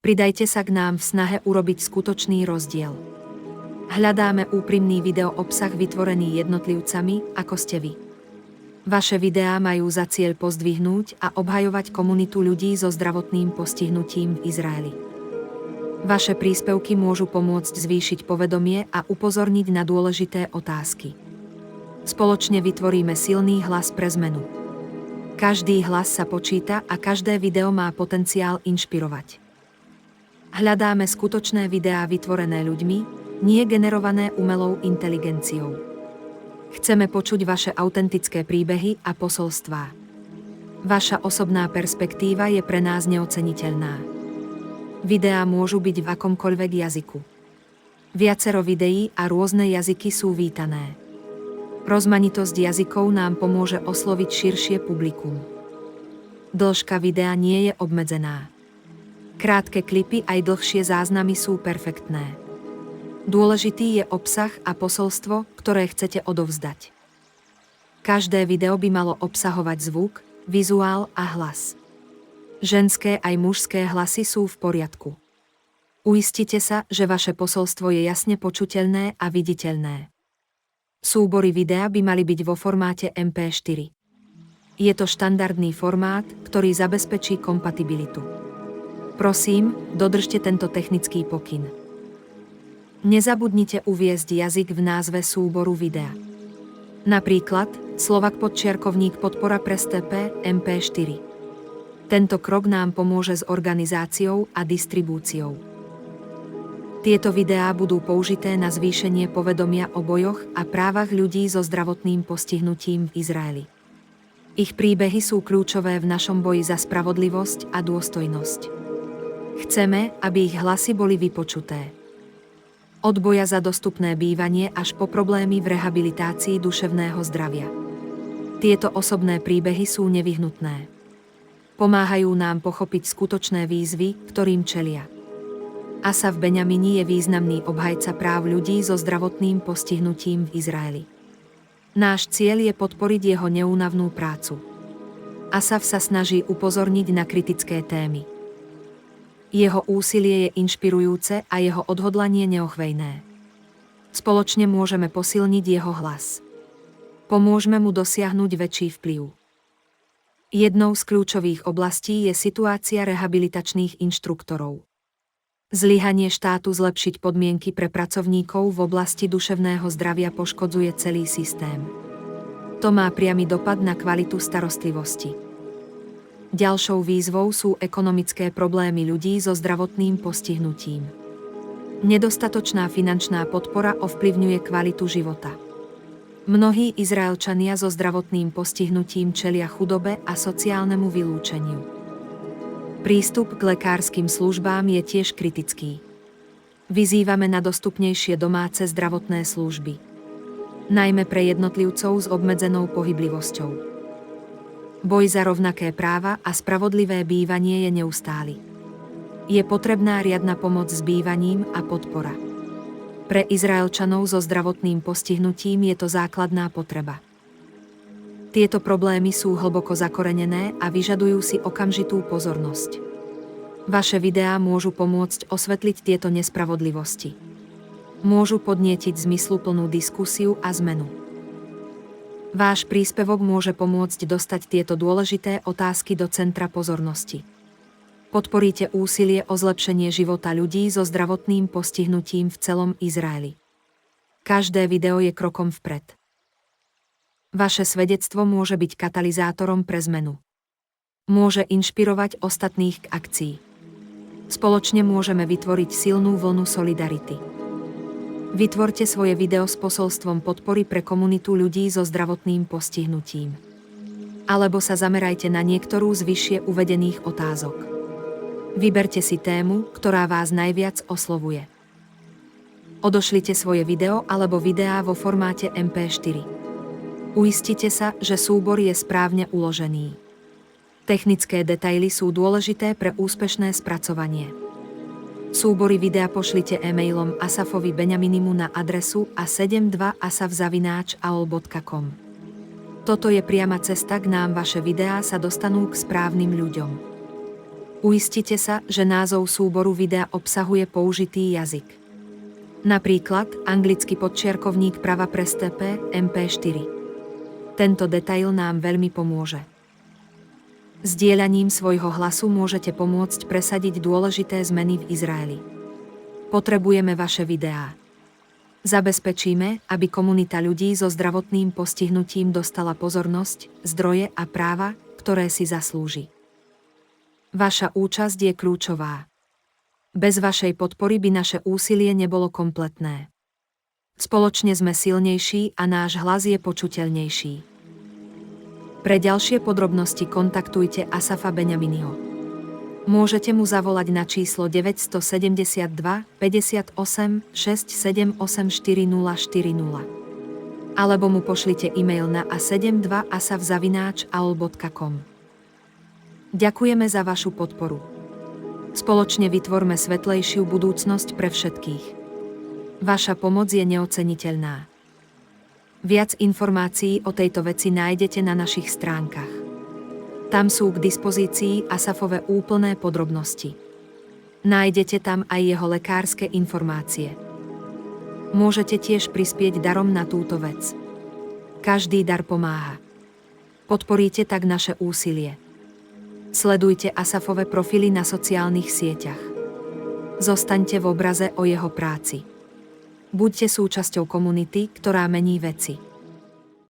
Pridajte sa k nám v snahe urobiť skutočný rozdiel. Hľadáme úprimný video obsah vytvorený jednotlivcami, ako ste vy. Vaše videá majú za cieľ pozdvihnúť a obhajovať komunitu ľudí so zdravotným postihnutím v Izraeli. Vaše príspevky môžu pomôcť zvýšiť povedomie a upozorniť na dôležité otázky. Spoločne vytvoríme silný hlas pre zmenu. Každý hlas sa počíta a každé video má potenciál inšpirovať. Hľadáme skutočné videá vytvorené ľuďmi, nie generované umelou inteligenciou. Chceme počuť vaše autentické príbehy a posolstvá. Vaša osobná perspektíva je pre nás neoceniteľná. Videá môžu byť v akomkoľvek jazyku. Viacero videí a rôzne jazyky sú vítané. Rozmanitosť jazykov nám pomôže osloviť širšie publikum. Dĺžka videa nie je obmedzená. Krátke klipy aj dlhšie záznamy sú perfektné. Dôležitý je obsah a posolstvo, ktoré chcete odovzdať. Každé video by malo obsahovať zvuk, vizuál a hlas. Ženské aj mužské hlasy sú v poriadku. Uistite sa, že vaše posolstvo je jasne počuteľné a viditeľné. Súbory videa by mali byť vo formáte MP4. Je to štandardný formát, ktorý zabezpečí kompatibilitu. Prosím, dodržte tento technický pokyn. Nezabudnite uviesť jazyk v názve súboru videa. Napríklad Slovak_podpora pre STP MP4. Tento krok nám pomôže s organizáciou a distribúciou. Tieto videá budú použité na zvýšenie povedomia o bojoch a právach ľudí so zdravotným postihnutím v Izraeli. Ich príbehy sú kľúčové v našom boji za spravodlivosť a dôstojnosť. Chceme, aby ich hlasy boli vypočuté. Od boja za dostupné bývanie až po problémy v rehabilitácii duševného zdravia. Tieto osobné príbehy sú nevyhnutné. Pomáhajú nám pochopiť skutočné výzvy, ktorým čelia. Asaf Benjamini je významný obhajca práv ľudí so zdravotným postihnutím v Izraeli. Náš cieľ je podporiť jeho neúnavnú prácu. Asaf sa snaží upozorniť na kritické témy. Jeho úsilie je inšpirujúce a jeho odhodlanie neochvejné. Spoločne môžeme posilniť jeho hlas. Pomôžme mu dosiahnuť väčší vplyv. Jednou z kľúčových oblastí je situácia rehabilitačných inštruktorov. Zlyhanie štátu zlepšiť podmienky pre pracovníkov v oblasti duševného zdravia poškodzuje celý systém. To má priamy dopad na kvalitu starostlivosti. Ďalšou výzvou sú ekonomické problémy ľudí so zdravotným postihnutím. Nedostatočná finančná podpora ovplyvňuje kvalitu života. Mnohí Izraelčania so zdravotným postihnutím čelia chudobe a sociálnemu vylúčeniu. Prístup k lekárskym službám je tiež kritický. Vyzývame na dostupnejšie domáce zdravotné služby. Najmä pre jednotlivcov s obmedzenou pohyblivosťou. Boj za rovnaké práva a spravodlivé bývanie je neustály. Je potrebná riadna pomoc s bývaním a podpora. Pre Izraelčanov so zdravotným postihnutím je to základná potreba. Tieto problémy sú hlboko zakorenené a vyžadujú si okamžitú pozornosť. Vaše videá môžu pomôcť osvetliť tieto nespravodlivosti. Môžu podnietiť zmysluplnú diskusiu a zmenu. Váš príspevok môže pomôcť dostať tieto dôležité otázky do centra pozornosti. Podporíte úsilie o zlepšenie života ľudí so zdravotným postihnutím v celom Izraeli. Každé video je krokom vpred. Vaše svedectvo môže byť katalizátorom pre zmenu. Môže inšpirovať ostatných k akcii. Spoločne môžeme vytvoriť silnú vlnu solidarity. Vytvorte svoje video s posolstvom podpory pre komunitu ľudí so zdravotným postihnutím. Alebo sa zamerajte na niektorú z vyššie uvedených otázok. Vyberte si tému, ktorá vás najviac oslovuje. Odošlite svoje video alebo videá vo formáte MP4. Uistite sa, že súbor je správne uložený. Technické detaily sú dôležité pre úspešné spracovanie. Súbory videa pošlite e-mailom Asafovi Benjaminimu na adresu a72asaf@aol.com. Toto je priama cesta k nám, vaše videá sa dostanú k správnym ľuďom. Uistite sa, že názov súboru videa obsahuje použitý jazyk. Napríklad anglický podčiarkovník prava prestp MP4. Tento detail nám veľmi pomôže. Zdieľaním svojho hlasu môžete pomôcť presadiť dôležité zmeny v Izraeli. Potrebujeme vaše videá. Zabezpečíme, aby komunita ľudí so zdravotným postihnutím dostala pozornosť, zdroje a práva, ktoré si zaslúži. Vaša účasť je kľúčová. Bez vašej podpory by naše úsilie nebolo kompletné. Spoločne sme silnejší a náš hlas je počuteľnejší. Pre ďalšie podrobnosti kontaktujte Asafa Beňaminiho. Môžete mu zavolať na číslo 972 58 678 4040 alebo mu pošlite e-mail na a72asaf@aol.com. Ďakujeme za vašu podporu. Spoločne vytvorme svetlejšiu budúcnosť pre všetkých. Vaša pomoc je neoceniteľná. Viac informácií o tejto veci nájdete na našich stránkach. Tam sú k dispozícii Asafove úplné podrobnosti. Nájdete tam aj jeho lekárske informácie. Môžete tiež prispieť darom na túto vec. Každý dar pomáha. Podporíte tak naše úsilie. Sledujte Asafove profily na sociálnych sieťach. Zostaňte v obraze o jeho práci. Buďte súčasťou komunity, ktorá mení veci.